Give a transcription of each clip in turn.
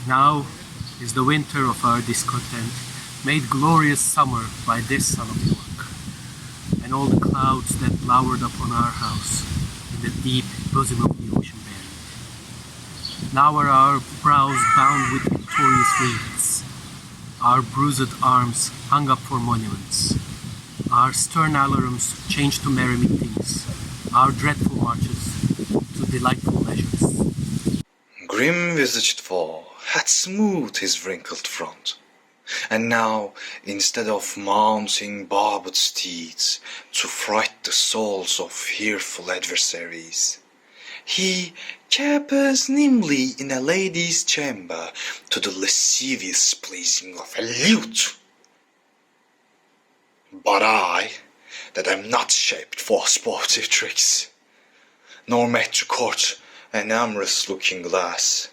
Now is the winter of our discontent, made glorious summer by this son of York, and all the clouds that lowered upon our house in the deep bosom of the ocean buried. Now are our brows bound with victorious wreaths, our bruised arms hung up for monuments, our stern alarums changed to merry meetings, our dreadful marches to delightful leisures. Grim-visaged fall had smoothed his wrinkled front, and now, instead of mounting barbed steeds to fright the souls of fearful adversaries, he capers nimbly in a lady's chamber to the lascivious pleasing of a lute. But I, that am not shaped for sportive tricks, nor made to court an amorous looking lass,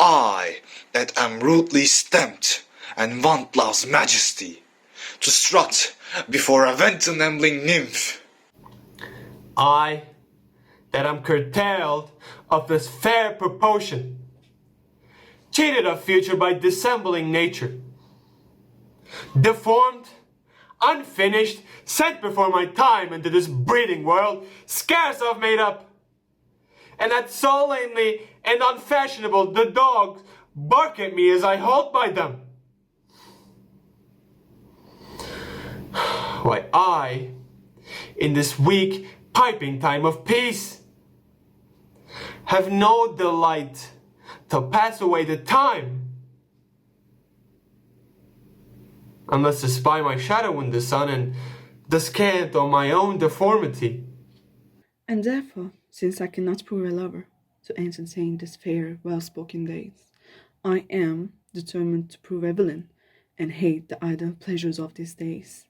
I, that am rudely stamped and want love's majesty, to strut before a vent-enabling nymph. I, that am curtailed of this fair proportion, cheated of future by dissembling nature, deformed, unfinished, sent before my time into this breeding world, scarce of made up, and that so lamely and unfashionable the dogs bark at me as I hold by them. Why, I, in this weak piping time of peace, have no delight to pass away the time, unless to spy my shadow in the sun and descant on my own deformity. And therefore, since I cannot prove a lover to entertain these fair, well-spoken days, I am determined to prove a villain and hate the idle pleasures of these days.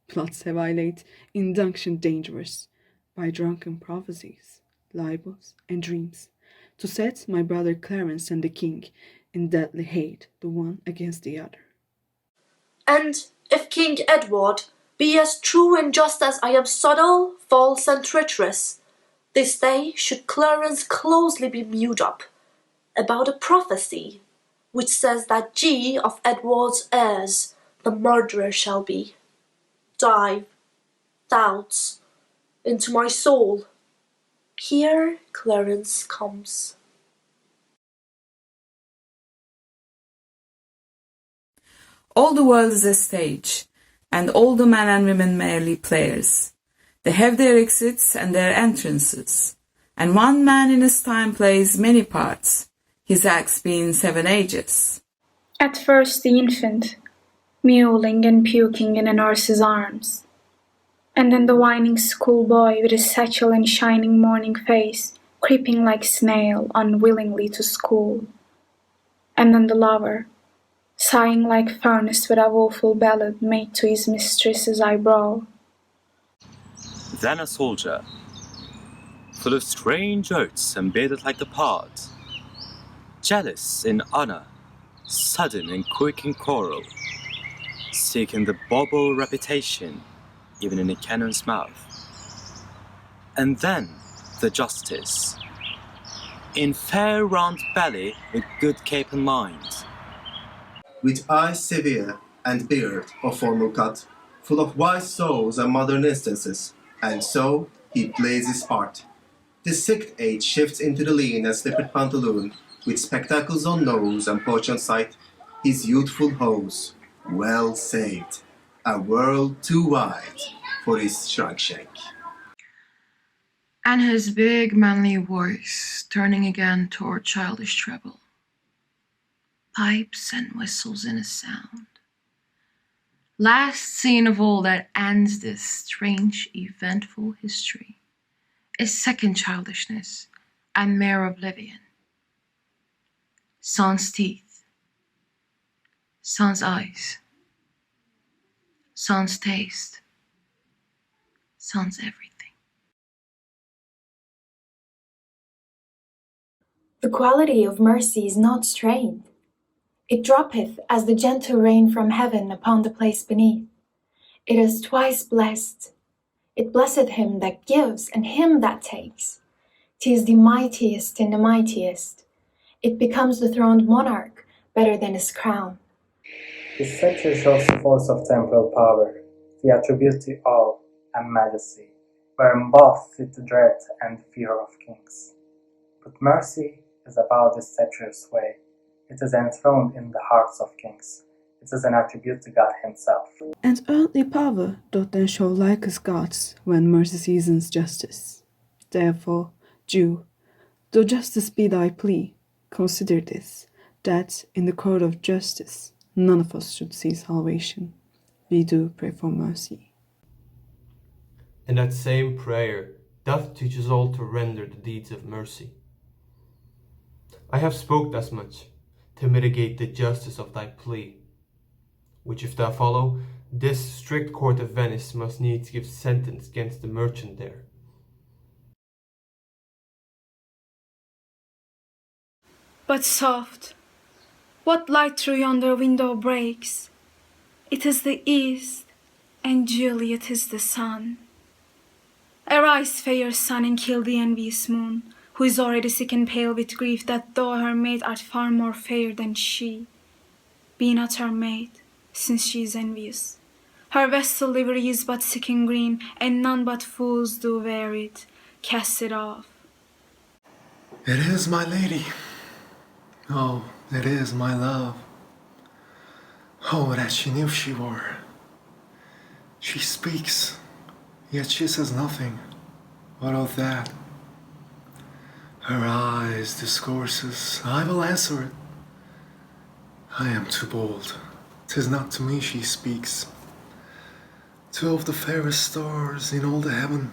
Plots have I laid, induction dangerous, by drunken prophecies, libels, and dreams, to set my brother Clarence and the king in deadly hate the one against the other. And if King Edward be as true and just as I am subtle, false, and treacherous, this day should Clarence closely be mewed up about a prophecy which says that G of Edward's heirs the murderer shall be. Dive, doubts, into my soul. Here Clarence comes. All the world is a stage, and all the men and women merely players. They have their exits and their entrances, and one man in his time plays many parts, his acts being 7 ages. At first the infant, mewling and puking in a nurse's arms, and then the whining schoolboy with his satchel and shining morning face, creeping like snail unwillingly to school, and then the lover, sighing like furnace with a woeful ballad made to his mistress's eyebrow. Then a soldier, full of strange oaths and bearded like the pards, jealous in honor, sudden and quick in quarrel, seeking the bauble reputation even in a cannon's mouth. And then the justice, in fair round belly with good cape and mind, with eyes severe and beard of formal cut, full of wise souls and modern instances, and so he plays his part. The 6th age shifts into the lean and slippered pantaloon, with spectacles on nose and pouch on sight, his youthful hose, well saved, a world too wide for his shrunk shank. And his big manly voice turning again toward childish treble, pipes and whistles in a sound. Last scene of all that ends this strange, eventful history is second childishness and mere oblivion. Sans teeth, sans eyes, sans taste, sans everything. The quality of mercy is not strained. It droppeth as the gentle rain from heaven upon the place beneath. It is twice blessed. It blesseth him that gives and him that takes. 'Tis the mightiest in the mightiest, It becomes the throned monarch better than his crown. The statue shows the force of temporal power, the attribute to awe and majesty, wherein both fit the dread and fear of kings. But mercy is about the statue's way. It is enthroned in the hearts of kings. It is an attribute to God himself. And earthly power doth then show like as gods when mercy seasons justice. Therefore, Jew, though justice be thy plea, consider this, that in the court of justice none of us should see salvation. We do pray for mercy. And that same prayer doth teach us all to render the deeds of mercy. I have spoke thus much, to mitigate the justice of thy plea, which if thou follow, this strict court of Venice must needs give sentence against the merchant there. But soft, what light through yonder window breaks? It is the east, and duly it is the sun. Arise, fair sun, and kill the envious moon, who is already sick and pale with grief that thou her maid art far more fair than she. Be not her maid, since she is envious. Her vestal livery is but sick and green, and none but fools do wear it. Cast it off. It is my lady. Oh, it is my love. Oh, that she knew she were. She speaks, yet she says nothing. What of that? Her eyes discourses, I will answer it. I am too bold. 'Tis not to me she speaks. Two of the fairest stars in all the heaven,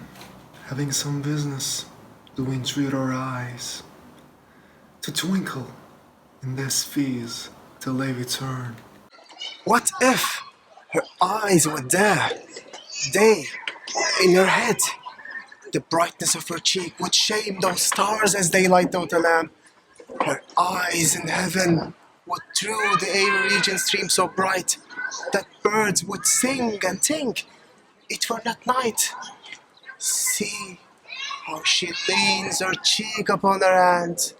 having some business, do entreat her eyes to twinkle in their spheres till they return. What if her eyes were there, they, in her head? The brightness of her cheek would shame those stars as they light out the lamp. Her eyes in heaven would through the airy region stream so bright that birds would sing and think it were not night. See how she leans her cheek upon her hand.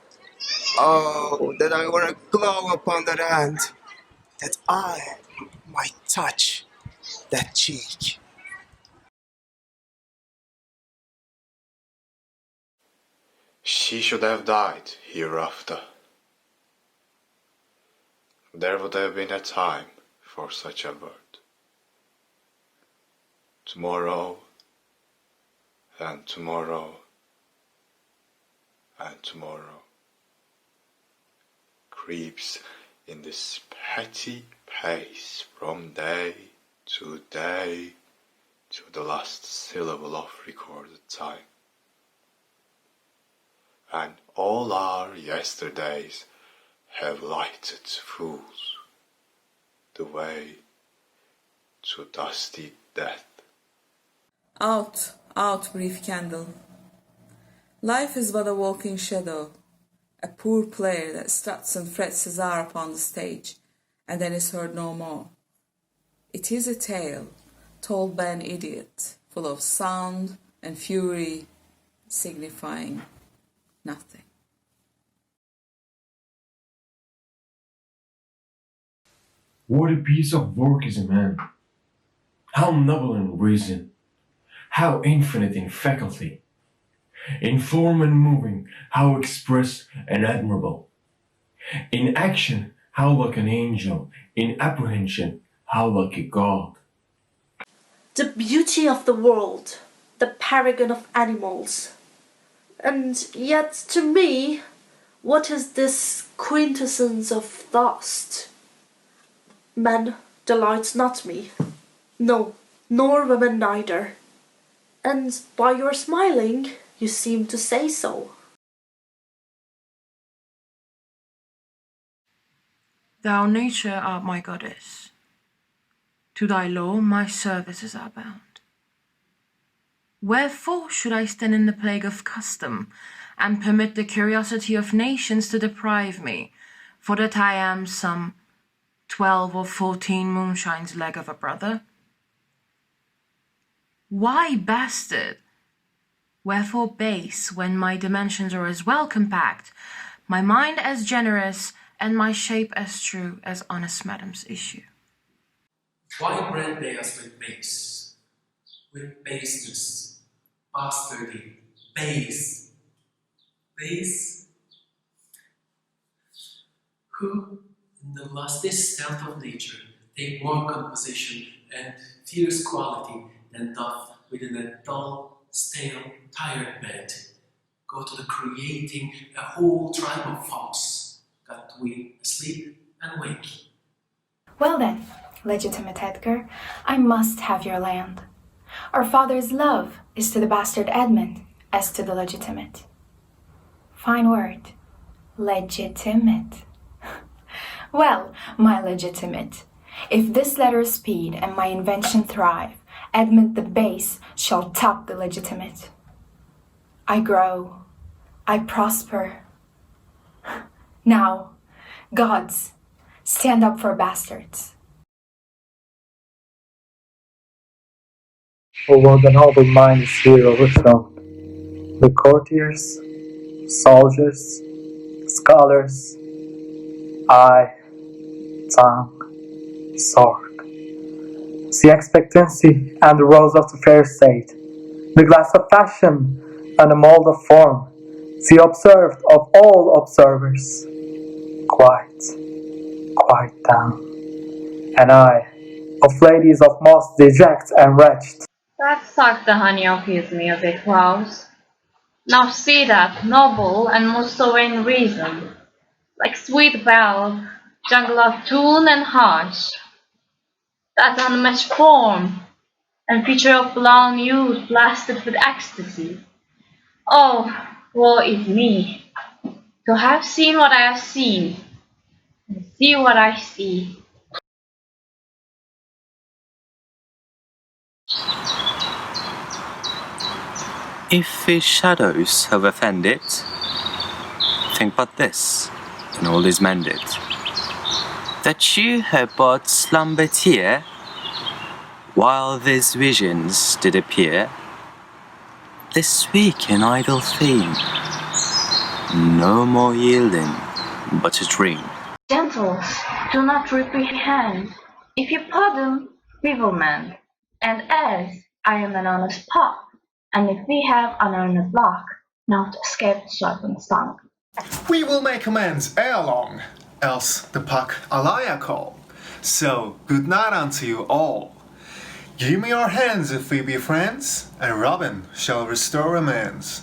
Oh, that I were a glow upon that hand, that I might touch that cheek. She should have died hereafter. There would have been a time for such a word. Tomorrow, and tomorrow, and tomorrow creeps in this petty pace from day to the last syllable of recorded time. And all our yesterdays have lighted fools the way to dusty death. Out, out, brief candle. Life is but a walking shadow, a poor player that struts and frets his hour upon the stage, and then is heard no more. It is a tale told by an idiot, full of sound and fury, signifying nothing. What a piece of work is a man! How noble in reason! How infinite in faculty! In form and moving, how express and admirable! In action, how like an angel! In apprehension, how like a god! The beauty of the world, the paragon of animals. And yet, to me, what is this quintessence of dust? Man delights not me, no, nor women neither. And by your smiling, you seem to say so. Thou nature art my goddess. To thy law my services are bound. Wherefore should I stand in the plague of custom, and permit the curiosity of nations to deprive me, for that I am some 12 or 14 moonshines leg of a brother? Why bastard? Wherefore base, when my dimensions are as well compact, my mind as generous, and my shape as true as honest madam's issue. Why brand they us with baseness, bastardy, base? Base? Who, in the lusty stealth of nature, take more composition and fierce quality than doth within a dull, stale, tired bed, go to the creating a whole tribe of fox, got we asleep and wake. Well then, legitimate Edgar, I must have your land. Our father's love is to the bastard Edmund as to the legitimate. Fine word, legitimate. Well, my legitimate, if this letter speed and my invention thrive, Edmund the base shall top the legitimate. I grow, I prosper. Now, gods, stand up for bastards. Although the noble mind is here overthrown, the courtiers, soldiers, scholars, eye, tongue, sword, the expectancy and the rose of the fair state, the glass of fashion and the mold of form, the observed of all observers, quiet down, and I, of ladies of most deject and wretched. That sucked the honey of his music, Klaus. Now see that noble and most sovereign reason, like sweet bell, jungle of tune and hush. That unmatched form and feature of blonde youth blasted with ecstasy. Oh, woe is me, to have seen what I have seen, and see what I see. If his shadows have offended, think but this, and all is mended. That you have but slumbered here, while these visions did appear, this weak and idle theme, no more yielding, but a dream. Gentles, do not reprehend. If you pardon, we will mend. And as I am an honest pup, and if we have unearned luck, not escape the serpent's tongue. We will make amends ere long, else the puck Alaya call. So, good night unto you all. Give me your hands if we be friends, and Robin shall restore amends.